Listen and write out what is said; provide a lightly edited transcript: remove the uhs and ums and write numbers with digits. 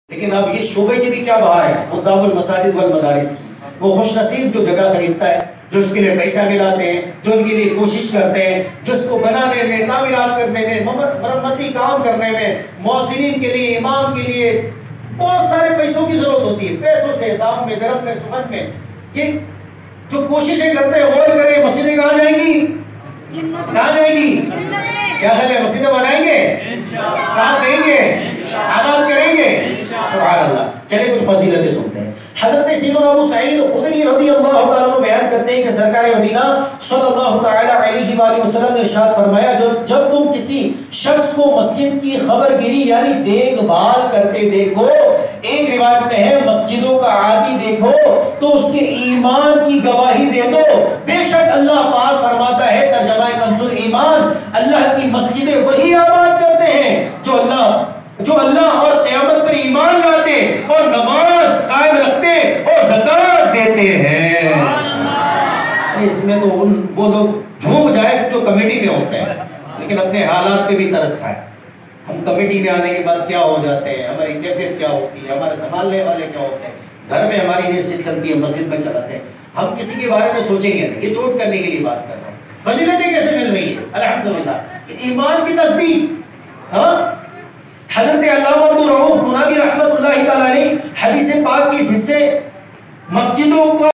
لیکن اب یہ شعبے کی بھی کیا بہار ہے، خطاب المساجد والمدارس کی۔ وہ خوش نصیب جو جگہ خریدتا ہے، جو اس کے لیے پیسہ ملاتے ہیں، جو ان کے لیے کوشش کرتے ہیں، جو اس کو بنانے میں، تعمیرات کرنے میں، مرمتی کام کرنے میں، مؤذنین کے لیے، امام کے لیے بہت سارے پیسوں کی ضرورت ہوتی ہے، پیسوں سے، دام میں، گرم میں، سمن میں، یہ جو کوششیں کرتے ہیں غور کریں، مسجدیں کہاں جائیں گی؟ کہاں جائیں گی؟ کیا خیال ہے، مسجدیں بنائیں گے؟ ساتھ دیں گے؟ آباد کریں گے؟ سبحان اللہ۔ چلے کچھ فضیلتیں سنتے ہیں۔ حضرت سیدنا ابو سعید خدری رضی اللہ تعالیٰ عنہ بیان کرتے ہیں کہ سرکار مدینہ صلی اللہ تعالیٰ علیہ وآلہ وسلم نے ارشاد فرمایا، جب تم کسی شخص کو مسجد کی خبر گیری یعنی دیکھ بھال کرتے دیکھو، ایک روایت میں ہے مسجدوں کا عادی دیکھو تو اس کے ایمان کی گواہی دے دو، بے شک اللہ پاک فرماتا ہے ترجمہ کنز الایمان، اللہ کی مسجدیں وہی آباد کرتے ہیں جو اللہ اور قیامت پر ایمان لاتے اور نماز قائم رکھتے اور زکات دیتے ہیں۔ اس میں تو وہ لوگ جھوم جائے جو کمیٹی میں ہوتے ہیں، لیکن اپنے حالات پہ بھی ترس کھائے۔ ہم کمیٹی میں آنے کے بعد کیا ہو جاتے ہیں، ہماری کیفیت کیا ہوتی ہے، ہمارے سنبھالنے والے کیا ہوتے ہیں، گھر میں ہماری نیت چلتی ہے، مسجد میں چلاتے ہیں۔ ہم کسی کے بارے میں سوچیں گے نہیں، یہ چوٹ کرنے کے لیے بات کر رہے ہیں۔ فضیلتیں کیسے مل رہی ہے؟ الحمدللہ ایمان کی تصدیق۔ ہاں، حضرت علامہ عبدالرؤف منابی رحمۃ اللہ تعالی علیہ حدیث پاک کے اس حصے مسجدوں کو